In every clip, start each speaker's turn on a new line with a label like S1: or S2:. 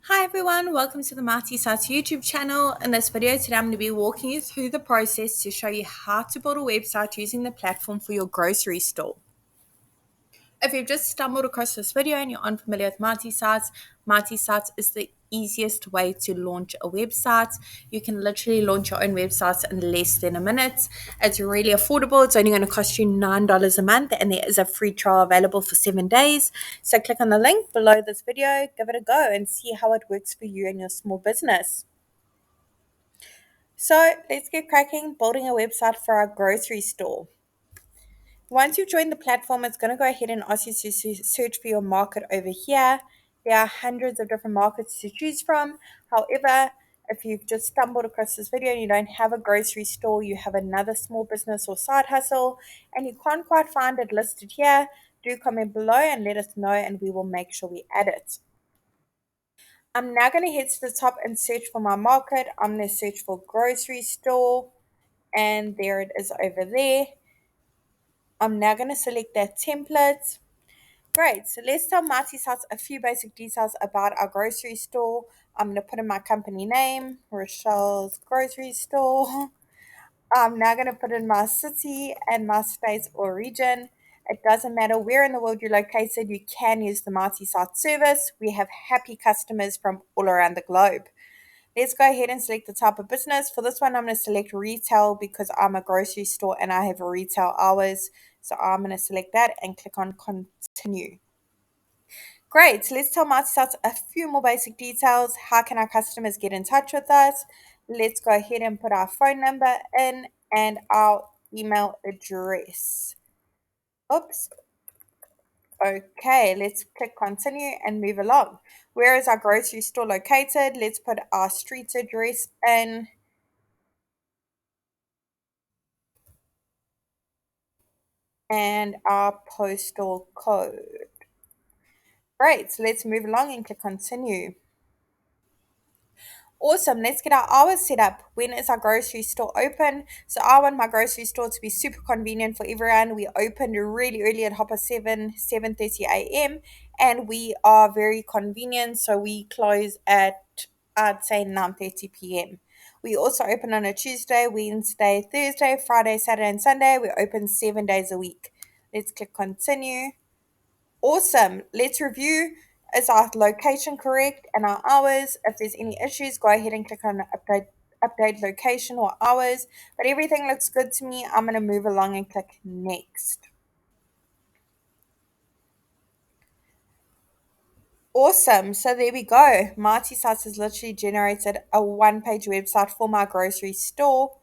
S1: Hi everyone, welcome to the Marty Sites YouTube channel. In this video today I'm going to be walking you through the process to show you how to build a website using the platform for your grocery store. If you've just stumbled across this video and you're unfamiliar with Marty Sites is the easiest way to launch a website. You can literally launch your own websites in less than a minute. It's really affordable. It's only going to cost you $9 a month and there is a free trial available for 7 days. So click on the link below this video, give it a go and see how it works for you and your small business. So let's get cracking building a website for our grocery store. Once you've joined the platform, it's going to go ahead and ask you to search for your market over here. There are hundreds of different markets to choose from. However, if you've just stumbled across this video and you don't have a grocery store, you have another small business or side hustle, and you can't quite find it listed here, do comment below and let us know and we will make sure we add it. I'm now going to head to the top and search for my market. I'm going to search for grocery store and there it is over there. I'm now going to select that template. Great, so let's tell Marty Sites a few basic details about our grocery store. I'm going to put in my company name, Rochelle's Grocery Store. I'm now going to put in my city and my state or region. It doesn't matter where in the world you're located, you can use the Marty Site service. We have happy customers from all around the globe. Let's go ahead and select the type of business. For this one, I'm going to select retail because I'm a grocery store and I have retail hours. So I'm going to select that and click on continue. Great. So let's tell Marty Sites a few more basic details. How can our customers get in touch with us? Let's go ahead and put our phone number in and our email address. Oops. Okay, let's click continue and move along. Where is our grocery store located? Let's put our street address in. And our postal code. Great, so let's move along and click continue. Awesome, let's get our hours set up. When is our grocery store open? So I want my grocery store to be super convenient for everyone. We opened really early at 7:30 a.m. and we are very convenient. So we close at, I'd say, 9:30 p.m. We also open on a Tuesday, Wednesday, Thursday, Friday, Saturday, and Sunday. We open 7 days a week. Let's click continue. Awesome. Let's review. Is our location correct and our hours? If there's any issues, go ahead and click on update location or hours. But everything looks good to me. I'm going to move along and click next. Awesome. So there we go. Marty Sites has literally generated a one-page website for my grocery store.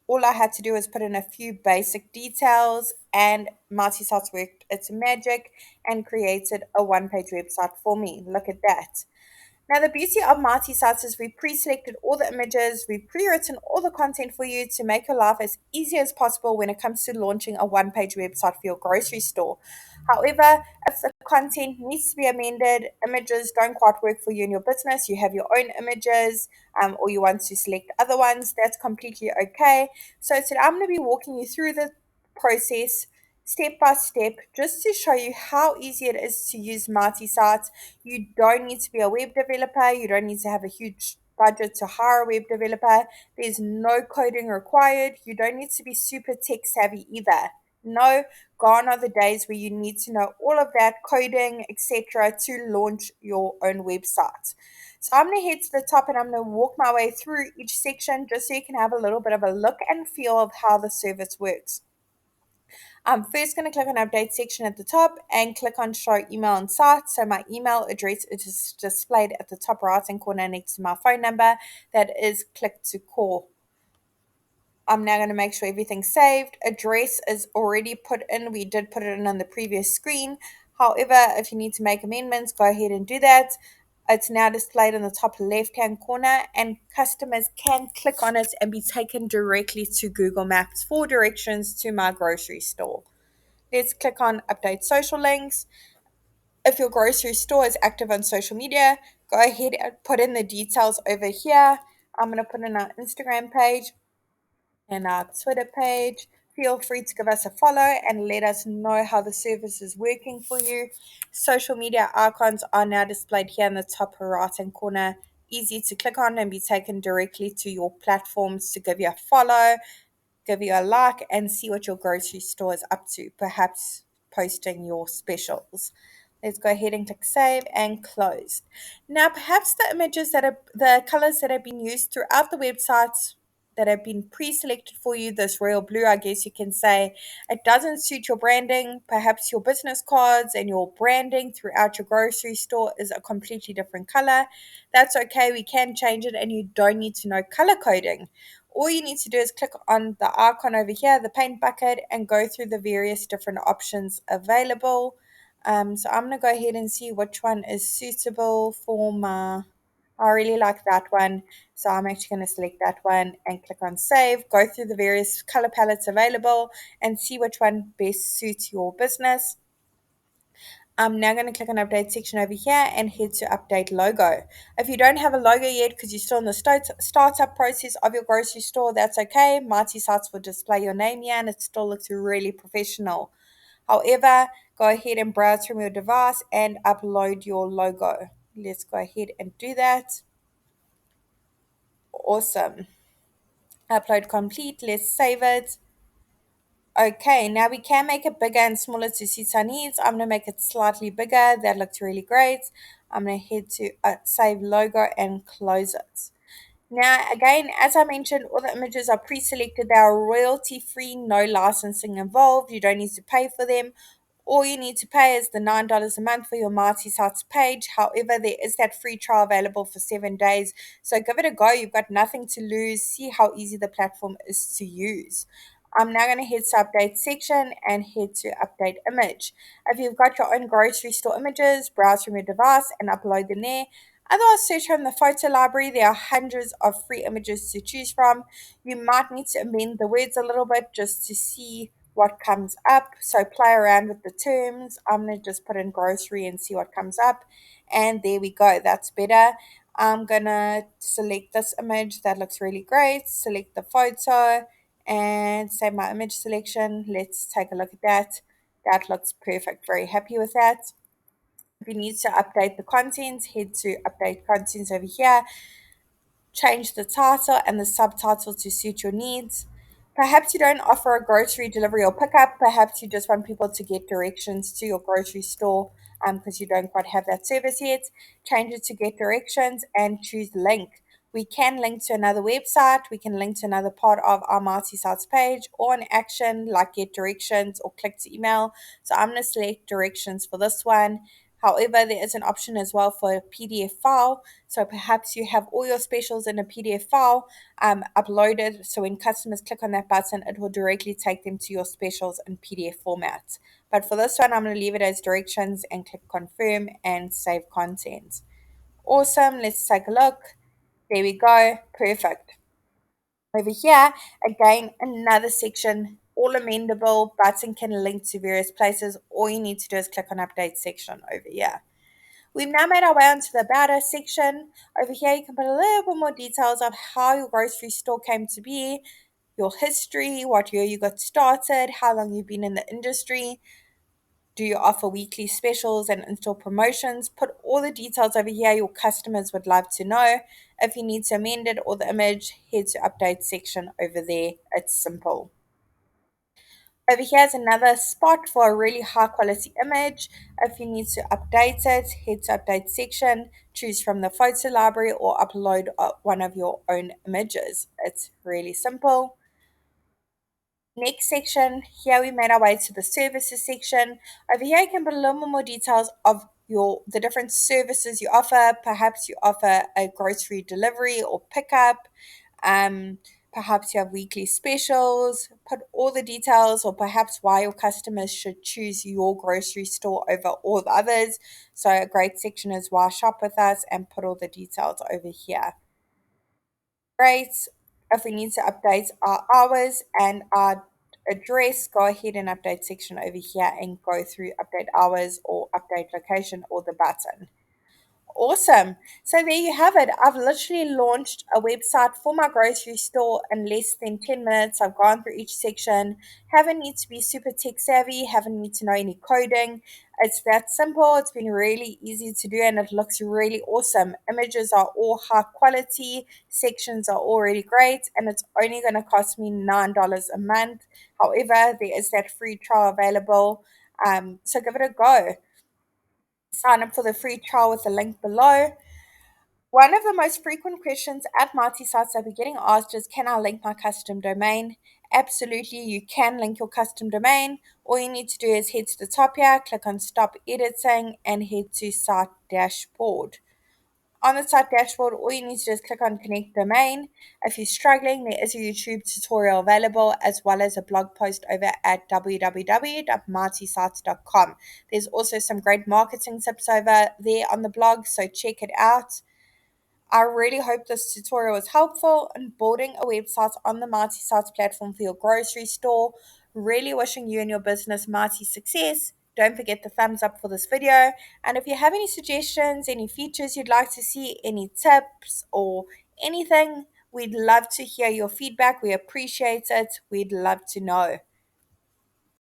S1: All I had to do was put in a few basic details and Marty Sites worked its magic and created a one-page website for me. Look at that. Now, the beauty of Marty Sites is we've pre-selected all the images, we've pre-written all the content for you to make your life as easy as possible when it comes to launching a one-page website for your grocery store. However, if the content needs to be amended, images don't quite work for you and your business, you have your own images, or you want to select other ones, that's completely okay. So today I'm going to be walking you through the process step by step just to show you how easy it is to use Marty Sites. You don't need to be a web developer. You don't need to have a huge budget to hire a web developer. There's no coding required. You don't need to be super tech savvy either. No, gone are the days where you need to know all of that coding, etc., to launch your own website. So I'm going to head to the top and I'm going to walk my way through each section just so you can have a little bit of a look and feel of how the service works. I'm first going to click on update section at the top and click on show email and site. So my email address is displayed at the top right hand corner next to my phone number. That is click to call. I'm now going to make sure everything's saved. Address is already put in. We did put it in on the previous screen. However, if you need to make amendments, go ahead and do that. It's now displayed in the top left hand corner and customers can click on it and be taken directly to Google Maps for directions to my grocery store. Let's click on update social links. If your grocery store is active on social media, go ahead and put in the details over here. I'm going to put in our Instagram page and our Twitter page, Feel free to give us a follow and let us know how the service is working for you. Social media icons are now displayed here in the top right hand corner. Easy to click on and be taken directly to your platforms to give you a follow, give you a like, and see what your grocery store is up to, perhaps posting your specials. Let's go ahead and click save and close. Now, perhaps the images that are the colors that have been used throughout the websites that have been pre-selected for you, this royal blue, I guess you can say, it doesn't suit your branding. Perhaps your business cards and your branding throughout your grocery store is a completely different color. That's okay. We can change it, and you don't need to know color coding. All you need to do is click on the icon over here, the paint bucket, and go through the various different options available. So I'm going to go ahead and see which one is suitable for my. I really like that one. So I'm actually going to select that one and click on save, go through the various color palettes available and see which one best suits your business. I'm now going to click on update section over here and head to update logo. If you don't have a logo yet because you're still in the startup process of your grocery store, that's okay. Mighty Sites will display your name here and it still looks really professional. However, go ahead and browse from your device and upload your logo. Let's go ahead and do that. Awesome. Upload complete. Let's save it. Okay, now we can make it bigger and smaller to suit our needs. I'm going to make it slightly bigger. That looks really great. I'm going to head to save logo and close it. Now, again, as I mentioned, all the images are pre-selected. They are royalty-free, no licensing involved. You don't need to pay for them. All you need to pay is the $9 a month for your Mighty Sites page. However, there is that free trial available for 7 days. So give it a go. You've got nothing to lose. See how easy the platform is to use. I'm now going to head to update section and head to update image. If you've got your own grocery store images, browse from your device and upload them there. Otherwise, search from the photo library. There are hundreds of free images to choose from. You might need to amend the words a little bit just to see what comes up. So play around with the terms. I'm going to just put in grocery and see what comes up. And there we go. That's better. I'm going to select this image. That looks really great. Select the photo and save my image selection. Let's take a look at that. That looks perfect. Very happy with that. If you need to update the content, head to update contents over here. Change the title and the subtitle to suit your needs. Perhaps you don't offer a grocery delivery or pickup. Perhaps you just want people to get directions to your grocery store because you don't quite have that service yet. Change it to get directions and choose link. We can link to another website. We can link to another part of our Mighty Sites page or an action like get directions or click to email. So I'm going to select directions for this one. However, there is an option as well for a PDF file. So perhaps you have all your specials in a PDF file uploaded. So when customers click on that button, it will directly take them to your specials in PDF format. But for this one, I'm going to leave it as directions and click confirm and save content. Awesome. Let's take a look. There we go. Perfect. Over here, again, another section, all amendable. Button can link to various places. All you need to do is click on update section over here. We've now made our way onto the About Us section. Over here, you can put a little bit more details of how your grocery store came to be, your history, what year you got started, how long you've been in the industry. Do you offer weekly specials and in-store promotions? Put all the details over here your customers would love to know. If you need to amend it or the image, head to update section over there. It's simple. Over here is another spot for a really high quality image. If you need to update it, head to update section, choose from the photo library or upload one of your own images. It's really simple. Next section, here we made our way to the services section. Over here you can put a little more details of the different services you offer. Perhaps you offer a grocery delivery or pickup. Um, Perhaps you have weekly specials. Put all the details or perhaps why your customers should choose your grocery store over all the others. So a great section is why shop with us and put all the details over here. Great. If we need to update our hours and our address, go ahead and update section over here and go through update hours or update location or the button. Awesome. So there you have it. I've literally launched a website for my grocery store in less than 10 minutes. I've gone through each section. Haven't need to be super tech savvy, haven't need to know any coding. It's that simple. It's been really easy to do and it looks really awesome. Images are all high quality, sections are already great, and it's only going to cost me $9 a month. However, there is that free trial available. So give it a go. Sign up for the free trial with the link below. One of the most frequent questions at multi sites I'll be getting asked is, can I link my custom domain? Absolutely, you can link your custom domain. All you need to do is head to the top here, click on stop editing, and head to site dashboard. On the site dashboard, all you need to do is click on connect domain. If you're struggling, there is a YouTube tutorial available as well as a blog post over at www.martysites.com. There's also some great marketing tips over there on the blog, so check it out. I really hope this tutorial was helpful in building a website on the Marty Sites platform for your grocery store. Really wishing you and your business Marty success. Don't forget the thumbs up for this video. And if you have any suggestions, any features you'd like to see, any tips or anything, we'd love to hear your feedback. We appreciate it. We'd love to know.